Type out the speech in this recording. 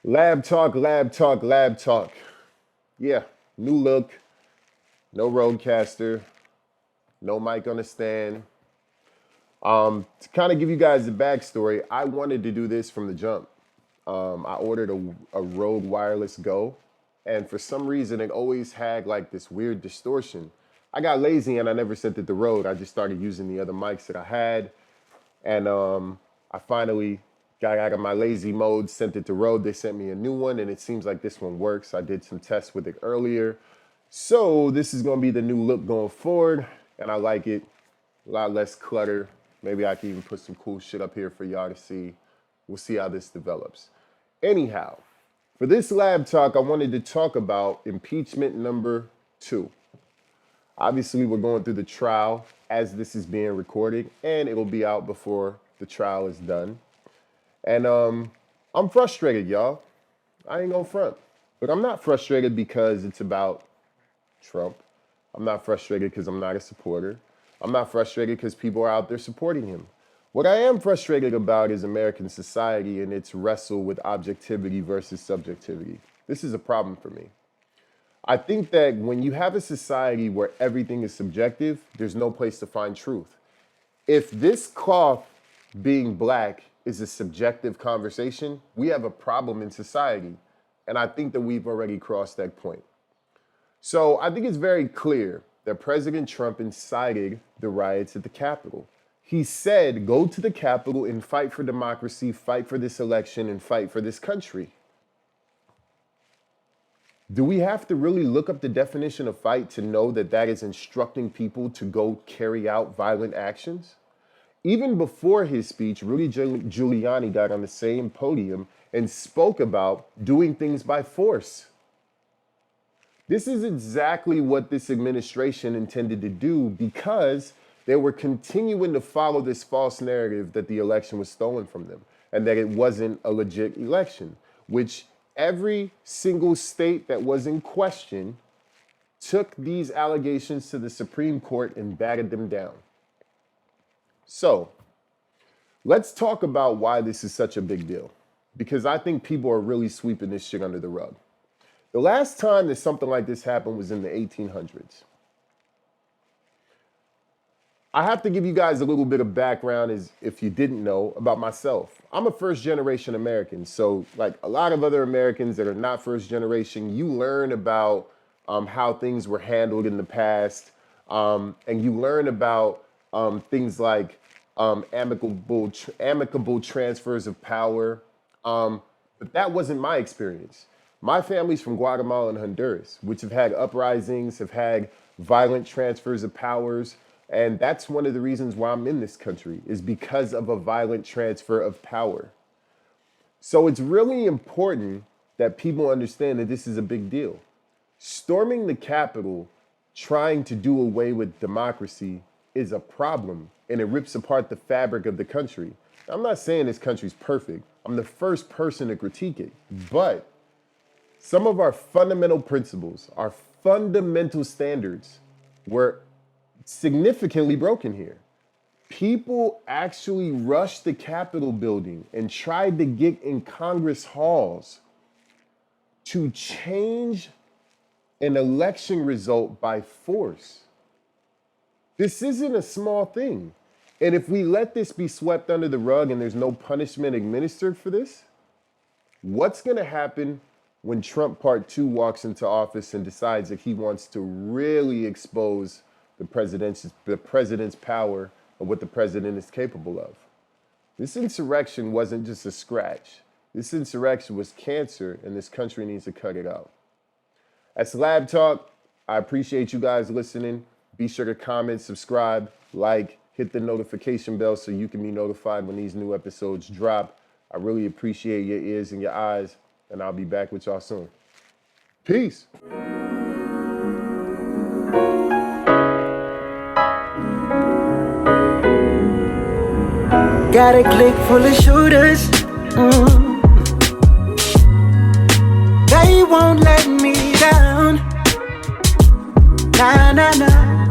Lab talk, lab talk, lab talk. Yeah, new look, no roadcaster, no mic on the stand. To kind of give you guys the backstory, I wanted to do this from the jump. I ordered a Rode Wireless Go, and for some reason, it always had like this weird distortion. I got lazy and I never sent it to Rode. I just started using the other mics that I had, and I finally got out of my lazy mode, sent it to Rode. They sent me a new one, and it seems like this one works. I did some tests with it earlier. So this is gonna be the new look going forward, and I like it. A lot less clutter. Maybe I can even put some cool shit up here for y'all to see. We'll see how this develops. Anyhow, for this lab talk, I wanted to talk about impeachment number 2. Obviously, we're going through the trial as this is being recorded, and it'll be out before the trial is done. And I'm frustrated, y'all. I ain't gonna front. But I'm not frustrated because it's about Trump. I'm not frustrated because I'm not a supporter. I'm not frustrated because people are out there supporting him. What I am frustrated about is American society and its wrestle with objectivity versus subjectivity. This is a problem for me. I think that when you have a society where everything is subjective, there's no place to find truth. If this cloth being black is a subjective conversation, we have a problem in society. And I think that we've already crossed that point. So I think it's very clear that President Trump incited the riots at the Capitol. He said, go to the Capitol and fight for democracy, fight for this election, and fight for this country. Do we have to really look up the definition of fight to know that that is instructing people to go carry out violent actions? Even before his speech, Rudy Giuliani got on the same podium and spoke about doing things by force. This is exactly what this administration intended to do because they were continuing to follow this false narrative that the election was stolen from them and that it wasn't a legit election, which every single state that was in question took these allegations to the Supreme Court and batted them down. So let's talk about why this is such a big deal, because I think people are really sweeping this shit under the rug. The last time that something like this happened was in the 1800s. I have to give you guys a little bit of background, as if you didn't know, about myself. I'm a first generation American. So like a lot of other Americans that are not first generation, you learn about how things were handled in the past. And you learn about things like amicable transfers of power. But that wasn't my experience. My family's from Guatemala and Honduras, which have had uprisings, have had violent transfers of powers. And that's one of the reasons why I'm in this country, is because of a violent transfer of power. So it's really important that people understand that this is a big deal. Storming the Capitol, trying to do away with democracy, is a problem, and it rips apart the fabric of the country. I'm not saying this country's perfect. I'm the first person to critique it. But some of our fundamental principles, our fundamental standards were significantly broken here. People actually rushed the Capitol building and tried to get in Congress halls to change an election result by force. This isn't a small thing. And if we let this be swept under the rug and there's no punishment administered for this, what's going to happen when Trump Part 2 walks into office and decides that he wants to really expose the president's power and what the president is capable of? This insurrection wasn't just a scratch. This insurrection was cancer, and this country needs to cut it out. That's Lab Talk. I appreciate you guys listening. Be sure to comment, subscribe, like, hit the notification bell so you can be notified when these new episodes drop. I really appreciate your ears and your eyes, and I'll be back with y'all soon. Peace. Got a clique full of shooters. They won't let me down. Nah, nah, nah.